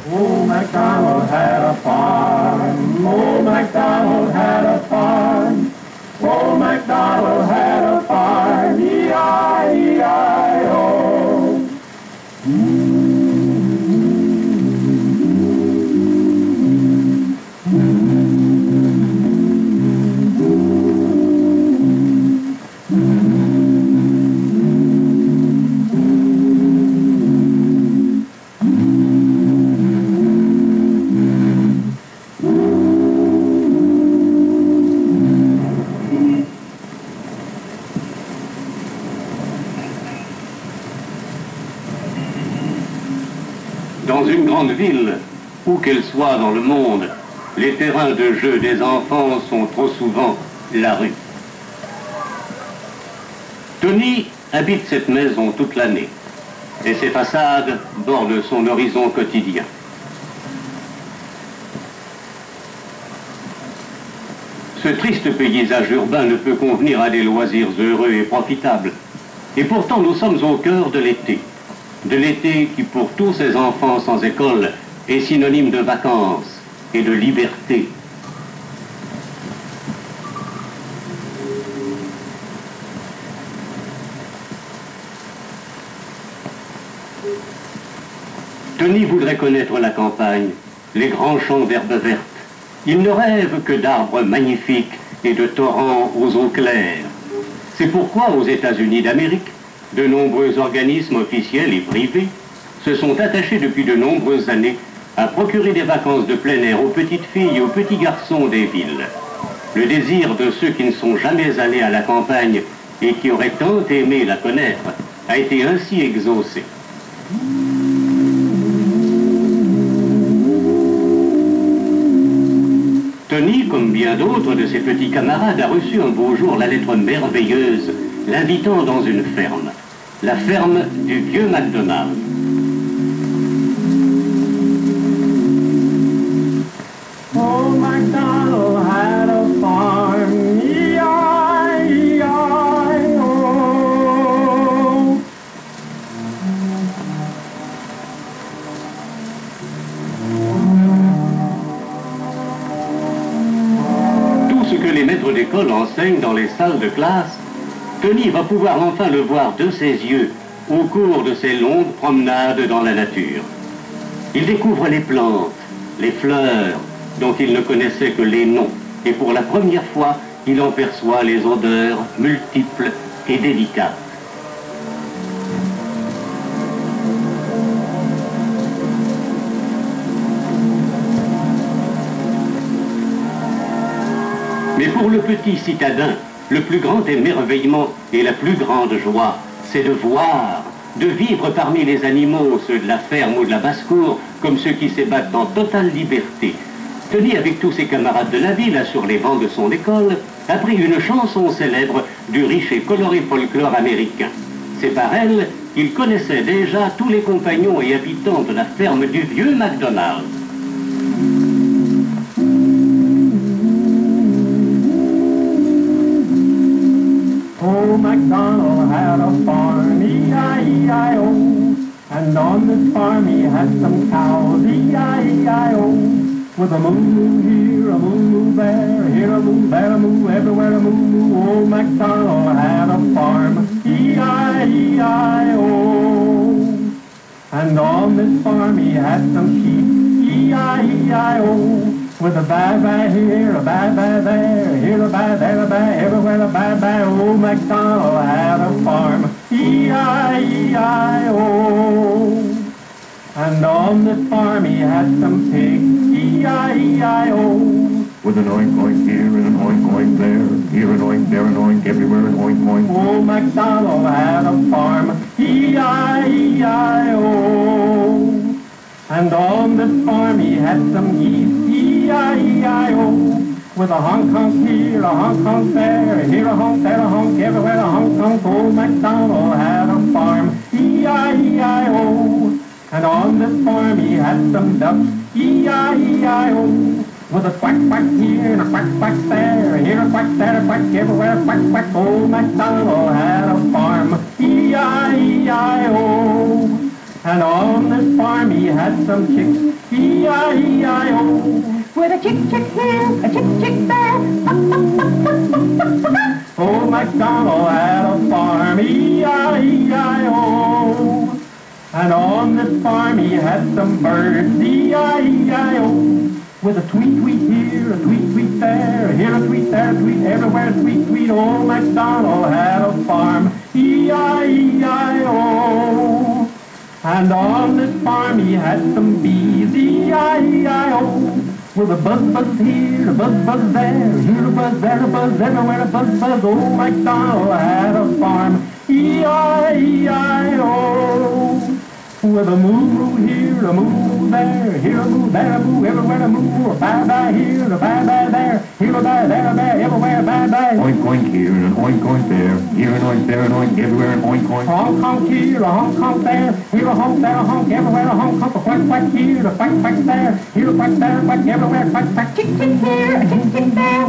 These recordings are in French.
Old MacDonald had a farm. Old MacDonald had a farm. Old MacDonald had a farm. E-I-E-I-O. Dans une grande ville, où qu'elle soit dans le monde, les terrains de jeu des enfants sont trop souvent la rue. Tony habite cette maison toute l'année et ses façades bordent son horizon quotidien. Ce triste paysage urbain ne peut convenir à des loisirs heureux et profitables. Et pourtant, nous sommes au cœur de l'été. De l'été qui, pour tous ces enfants sans école, est synonyme de vacances et de liberté. Tony voudrait connaître la campagne, les grands champs d'herbes vertes. Il ne rêve que d'arbres magnifiques et de torrents aux eaux claires. C'est pourquoi, aux États-Unis d'Amérique, de nombreux organismes officiels et privés se sont attachés depuis de nombreuses années à procurer des vacances de plein air aux petites filles et aux petits garçons des villes. Le désir de ceux qui ne sont jamais allés à la campagne et qui auraient tant aimé la connaître a été ainsi exaucé. Tony, comme bien d'autres de ses petits camarades, a reçu un beau jour la lettre merveilleuse l'invitant dans une ferme, la ferme du vieux MacDonald. Old MacDonald had a farm, E-I-E-I-O. Tout ce que les maîtres d'école enseignent dans les salles de classe, Tony va pouvoir enfin le voir de ses yeux au cours de ses longues promenades dans la nature. Il découvre les plantes, les fleurs, dont il ne connaissait que les noms, et pour la première fois, il en perçoit les odeurs multiples et délicates. Mais pour le petit citadin, le plus grand émerveillement et la plus grande joie, c'est de voir, de vivre parmi les animaux, ceux de la ferme ou de la basse-cour, comme ceux qui s'ébattent en totale liberté. Tony, avec tous ses camarades de la ville, sur les bancs de son école, a pris une chanson célèbre du riche et coloré folklore américain. C'est par elle qu'il connaissait déjà tous les compagnons et habitants de la ferme du vieux MacDonald. Old MacDonald had a farm, E-I-E-I-O. And on this farm he had some cows, E-I-E-I-O. With a moo-moo here, a moo-moo there, here a moo, there a moo, everywhere a moo-moo. Old MacDonald had a farm, E-I-E-I-O. And on this farm he had some sheep, E-I-E-I-O. With a baa-baa here, a baa-baa there, here a baa, there a baa, everywhere a baa-baa. Old MacDonald had a farm, E-I-E-I-O. And on this farm he had some pigs, E-I-E-I-O. With an oink oink here and an oink oink there, here an oink, there an oink, everywhere an oink oink. Old MacDonald had a farm, E-I-E-I-O. And on this farm he had some geese, E-I-E-I-O. With a honk honk here, a honk honk there, here a honk, there a honk, everywhere a honk honk. Old MacDonald had a farm, E-I-E-I-O. And on this farm he had some ducks, E-I-E-I-O. With a quack quack here and a quack quack there, here a quack, there a quack, everywhere a quack quack. Old MacDonald had a farm, E-I-E-I-O. And on this farm he had some chicks, E-I-E-I-O. With a chick here, a chick there. Old MacDonald had a farm, E-I-E-I-O. And on this farm he had some birds, E-I-E-I-O. With a tweet, tweet here, a tweet, tweet there, here a tweet, there a tweet, everywhere tweet, tweet. Old MacDonald had a farm, E-I-E-I-O. And on this farm he had some bees, E-I-E-I-O. With a buzz, buzz here, a buzz, buzz there, here a buzz, there a buzz, everywhere a buzz, buzz. Old MacDonald had a farm, E-I-E-I-O. With a moo here, a moo there, here a moo, there a moo, everywhere a moo, a bye-bye here, a bye-bye there, here a bye, there a bye, everywhere a bye-bye. Oink oink here and an oink oink there, here an oink, there an oink, everywhere an oink oink. Honk honk here, a honk honk there, here a honk, there a honk, everywhere a honk honk, a quack quack here, a quack quack there, here a quack there, quack everywhere, quack quack. Chick here, a chick there.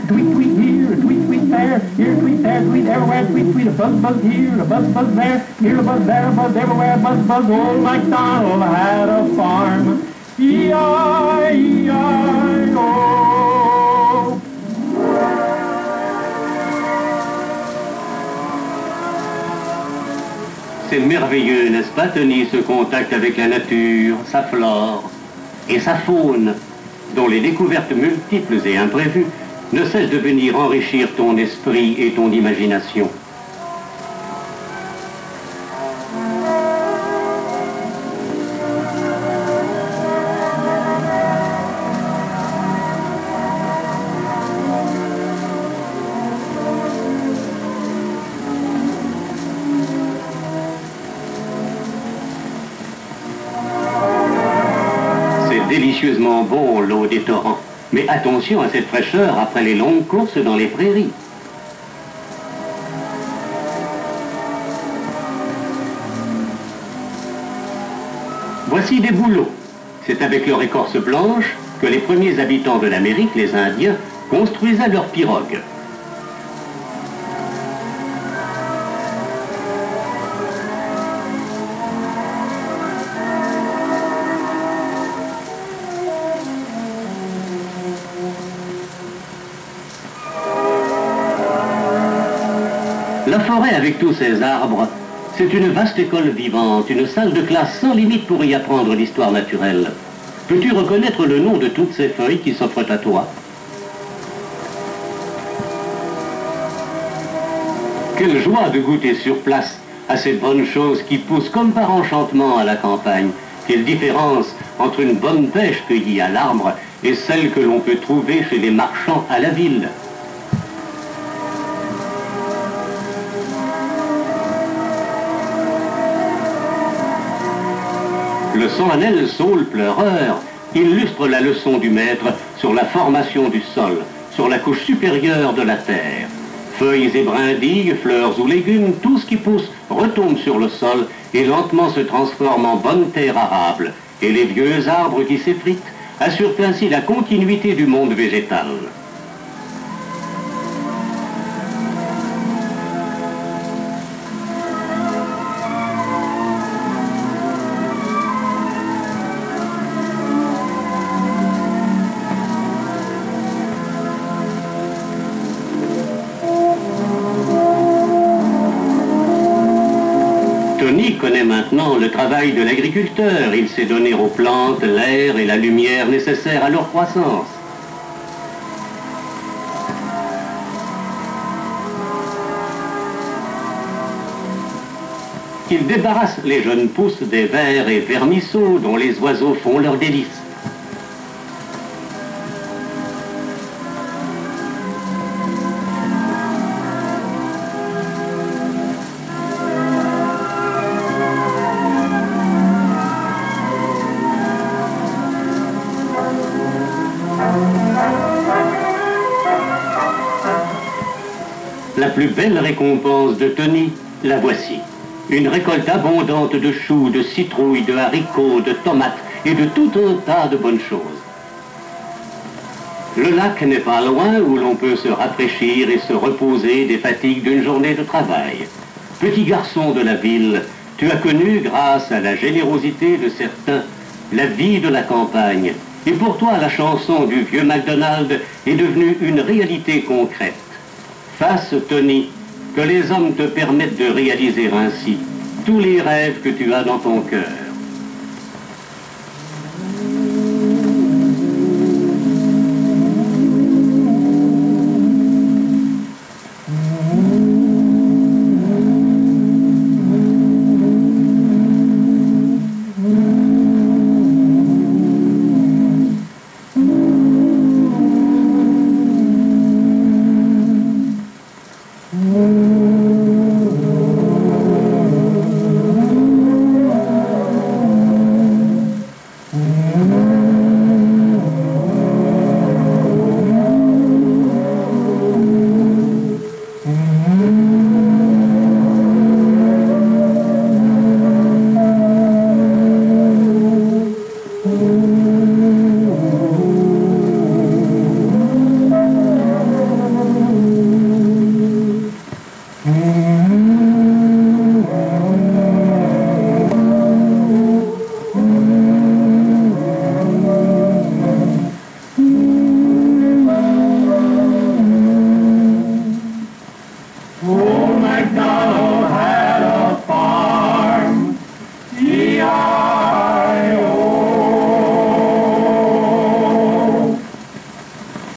Tweet tweet here, a tweet tweet there, here a tweet there, tweet everywhere, tweet tweet, a buzz buzz here, a buzz buzz there, here a buzz, there a buzz, everywhere a buzz buzz. Old MacDonald had a farm, E-I-E-I-O. C'est merveilleux, n'est-ce pas, Tony, ce contact avec la nature, sa flore et sa faune, dont les découvertes multiples et imprévues ne cessent de venir enrichir ton esprit et ton imagination. Délicieusement bon, l'eau des torrents. Mais attention à cette fraîcheur après les longues courses dans les prairies. Voici des bouleaux. C'est avec leur écorce blanche que les premiers habitants de l'Amérique, les Indiens, construisaient leurs pirogues. La forêt avec tous ses arbres, c'est une vaste école vivante, une salle de classe sans limite pour y apprendre l'histoire naturelle. Peux-tu reconnaître le nom de toutes ces feuilles qui s'offrent à toi? Quelle joie de goûter sur place à ces bonnes choses qui poussent comme par enchantement à la campagne. Quelle différence entre une bonne pêche cueillie à l'arbre et celle que l'on peut trouver chez les marchands à la ville. Le solennel saule pleureur illustre la leçon du maître sur la formation du sol, sur la couche supérieure de la terre. Feuilles et brindilles, fleurs ou légumes, tout ce qui pousse retombe sur le sol et lentement se transforme en bonne terre arable. Et les vieux arbres qui s'effritent assurent ainsi la continuité du monde végétal. Tony connaît maintenant le travail de l'agriculteur. Il sait donner aux plantes l'air et la lumière nécessaires à leur croissance. Il débarrasse les jeunes pousses des vers et vermisseaux dont les oiseaux font leur délice. La plus belle récompense de Tony, la voici. Une récolte abondante de choux, de citrouilles, de haricots, de tomates et de tout un tas de bonnes choses. Le lac n'est pas loin où l'on peut se rafraîchir et se reposer des fatigues d'une journée de travail. Petit garçon de la ville, Tu as connu, grâce à la générosité de certains, la vie de la campagne. Et pour toi, la chanson du vieux MacDonald est devenue une réalité concrète. Fasse, Tony, que les hommes te permettent de réaliser ainsi tous les rêves que tu as dans ton cœur.